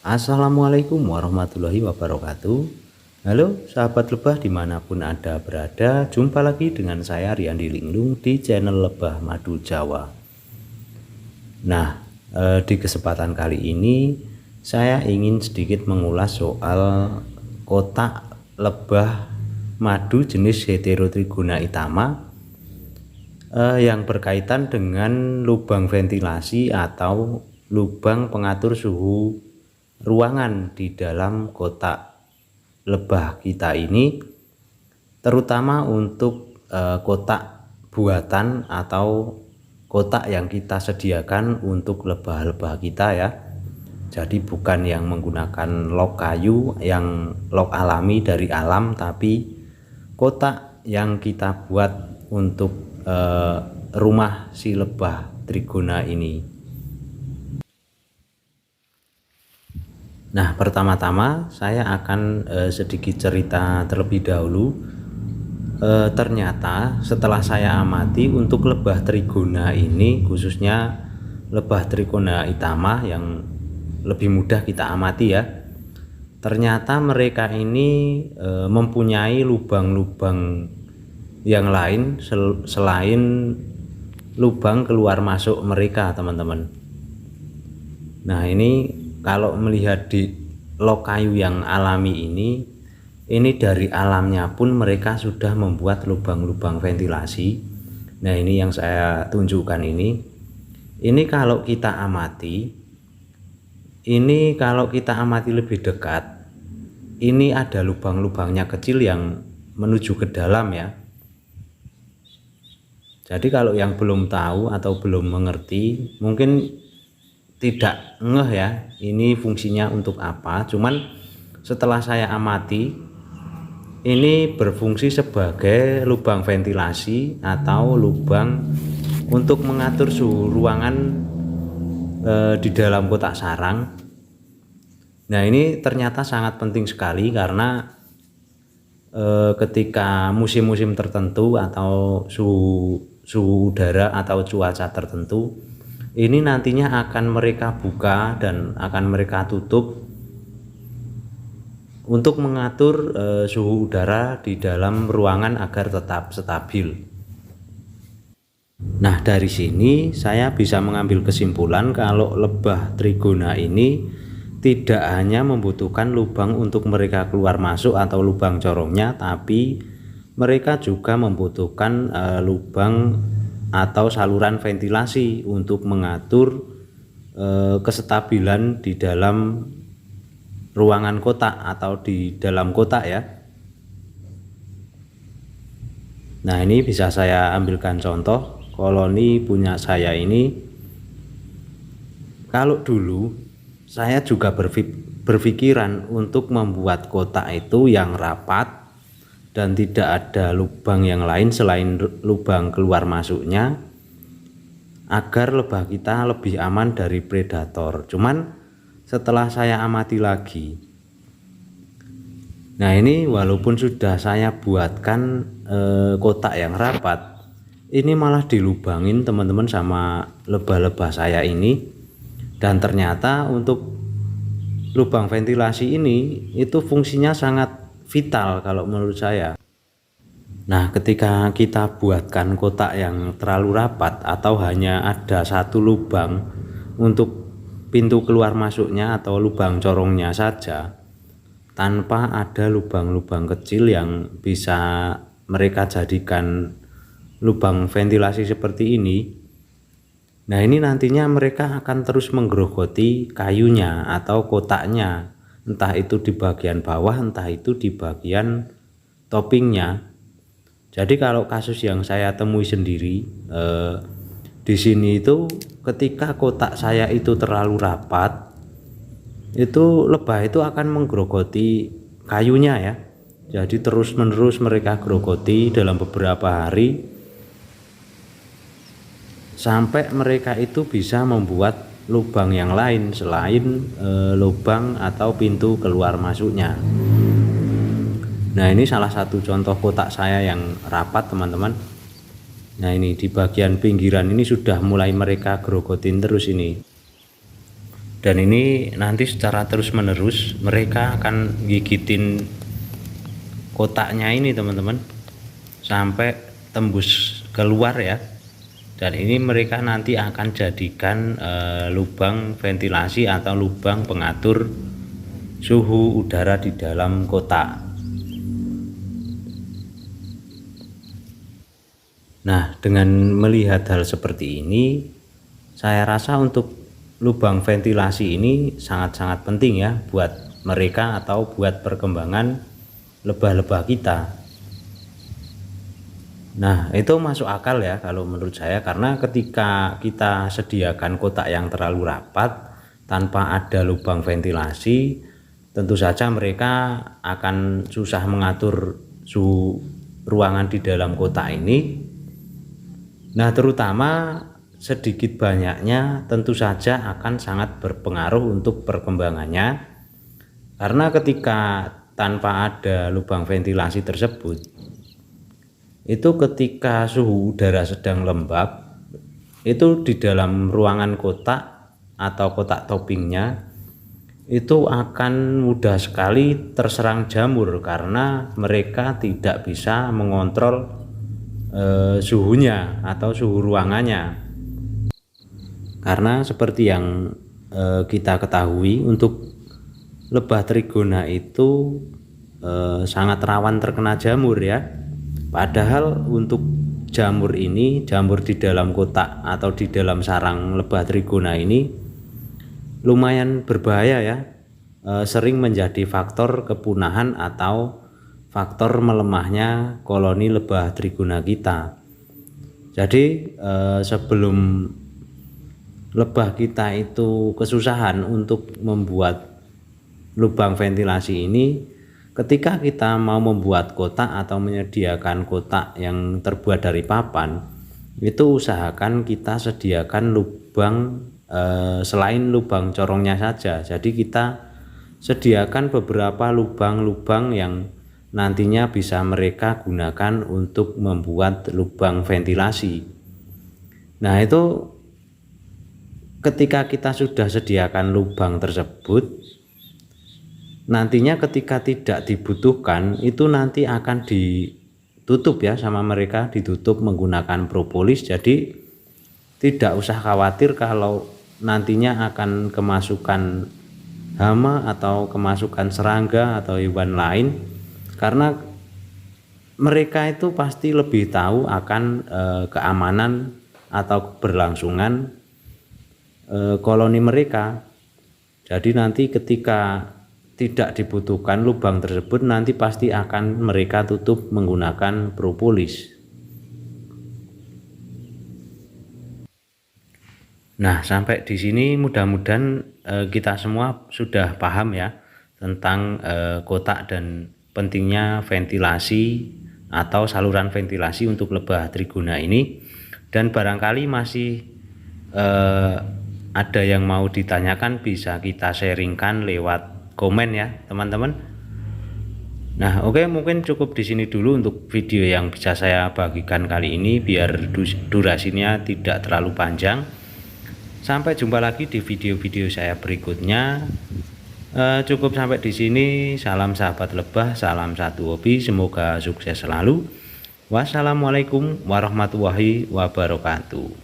Assalamualaikum warahmatullahi wabarakatuh. Halo sahabat lebah dimanapun Anda berada, jumpa lagi dengan saya Riyandi Linglung di channel Lebah Madu Jawa. Nah, di kesempatan kali ini saya ingin sedikit mengulas soal kotak lebah madu jenis Heterotrigona itama yang berkaitan dengan lubang ventilasi atau lubang pengatur suhu ruangan di dalam kotak lebah kita ini, terutama untuk kotak buatan atau kotak yang kita sediakan untuk lebah-lebah kita ya. Jadi bukan yang menggunakan log kayu, yang log alami dari alam, tapi kotak yang kita buat untuk rumah si lebah trigona ini. Nah, pertama-tama saya akan sedikit cerita terlebih dahulu. Ternyata setelah saya amati untuk lebah trigona ini, khususnya lebah Trigona itama yang lebih mudah kita amati ya, ternyata mereka ini mempunyai lubang-lubang yang lain selain lubang keluar masuk mereka, teman-teman. Nah, ini kalau melihat di log kayu yang alami ini dari alamnya pun mereka sudah membuat lubang-lubang ventilasi. Nah, ini yang saya tunjukkan ini. Ini kalau kita amati, lebih dekat, ini ada lubang-lubangnya kecil yang menuju ke dalam ya. Jadi kalau yang belum tahu atau belum mengerti, mungkin tidak ngeh ya ini fungsinya untuk apa. Cuman setelah saya amati, ini berfungsi sebagai lubang ventilasi atau lubang untuk mengatur suhu ruangan di dalam kotak sarang. Nah, ini ternyata sangat penting sekali karena ketika musim-musim tertentu atau suhu udara atau cuaca tertentu, ini nantinya akan mereka buka dan akan mereka tutup untuk mengatur suhu udara di dalam ruangan agar tetap stabil. Nah, dari sini saya bisa mengambil kesimpulan kalau lebah trigona ini tidak hanya membutuhkan lubang untuk mereka keluar masuk atau lubang corongnya, tapi mereka juga membutuhkan lubang atau saluran ventilasi untuk mengatur kestabilan di dalam ruangan kotak atau di dalam kotak ya. Nah, ini bisa saya ambilkan contoh koloni punya saya ini. Kalau dulu saya juga berpikiran untuk membuat kotak itu yang rapat dan tidak ada lubang yang lain selain lubang keluar masuknya, agar lebah kita lebih aman dari predator. Cuman setelah saya amati lagi, nah ini walaupun sudah saya buatkan kotak yang rapat, ini malah dilubangin teman-teman sama lebah-lebah saya ini. Dan ternyata untuk lubang ventilasi ini itu fungsinya sangat vital kalau menurut saya. Nah, ketika kita buatkan kotak yang terlalu rapat atau hanya ada satu lubang untuk pintu keluar masuknya atau lubang corongnya saja, tanpa ada lubang-lubang kecil yang bisa mereka jadikan lubang ventilasi seperti ini, nah ini nantinya mereka akan terus menggerogoti kayunya atau kotaknya, entah itu di bagian bawah, entah itu di bagian toppingnya. Jadi kalau kasus yang saya temui sendiri di sini itu, ketika kotak saya itu terlalu rapat, itu lebah itu akan menggerogoti kayunya ya. Jadi terus-menerus mereka gerogoti dalam beberapa hari sampai mereka itu bisa membuat lubang yang lain selain lubang atau pintu keluar masuknya. Nah, ini salah satu contoh kotak saya yang rapat, teman-teman. Nah, ini di bagian pinggiran ini sudah mulai mereka gerogotin terus ini. Dan ini nanti secara terus menerus mereka akan gigitin kotaknya ini teman-teman sampai tembus keluar ya. Dan ini mereka nanti akan jadikan lubang ventilasi atau lubang pengatur suhu udara di dalam kotak. Nah, dengan melihat hal seperti ini, saya rasa untuk lubang ventilasi ini sangat-sangat penting ya buat mereka atau buat perkembangan lebah-lebah kita. Nah, itu masuk akal ya kalau menurut saya, karena ketika kita sediakan kotak yang terlalu rapat tanpa ada lubang ventilasi, tentu saja mereka akan susah mengatur suhu ruangan di dalam kotak ini. Nah, terutama sedikit banyaknya tentu saja akan sangat berpengaruh untuk perkembangannya, karena ketika tanpa ada lubang ventilasi tersebut, itu ketika suhu udara sedang lembab, itu di dalam ruangan kotak atau kotak toppingnya itu akan mudah sekali terserang jamur, karena mereka tidak bisa mengontrol suhunya atau suhu ruangannya. Karena seperti yang kita ketahui, untuk lebah trigona itu sangat rawan terkena jamur ya. Padahal untuk jamur ini, jamur di dalam kotak atau di dalam sarang lebah trigona ini lumayan berbahaya ya. Sering menjadi faktor kepunahan atau faktor melemahnya koloni lebah trigona kita. Jadi sebelum lebah kita itu kesusahan untuk membuat lubang ventilasi ini, ketika kita mau membuat kotak atau menyediakan kotak yang terbuat dari papan, itu usahakan kita sediakan lubang selain lubang corongnya saja. Jadi kita sediakan beberapa lubang-lubang yang nantinya bisa mereka gunakan untuk membuat lubang ventilasi. Nah, itu ketika kita sudah sediakan lubang tersebut, nantinya ketika tidak dibutuhkan itu nanti akan ditutup ya sama mereka, ditutup menggunakan propolis. Jadi tidak usah khawatir kalau nantinya akan kemasukan hama atau kemasukan serangga atau hewan lain, karena mereka itu pasti lebih tahu akan keamanan atau keberlangsungan koloni mereka. Jadi nanti ketika tidak dibutuhkan lubang tersebut, nanti pasti akan mereka tutup menggunakan propolis. Nah, sampai di sini mudah-mudahan kita semua sudah paham ya tentang kotak dan pentingnya ventilasi atau saluran ventilasi untuk lebah trigona ini. Dan barangkali masih ada yang mau ditanyakan, bisa kita sharingkan lewat komen ya teman-teman. Nah, oke, mungkin cukup di sini dulu untuk video yang bisa saya bagikan kali ini biar durasinya tidak terlalu panjang. Sampai jumpa lagi di video-video saya berikutnya. Cukup sampai di sini. Salam sahabat lebah, salam satu hobi, semoga sukses selalu. Wassalamualaikum warahmatullahi wabarakatuh.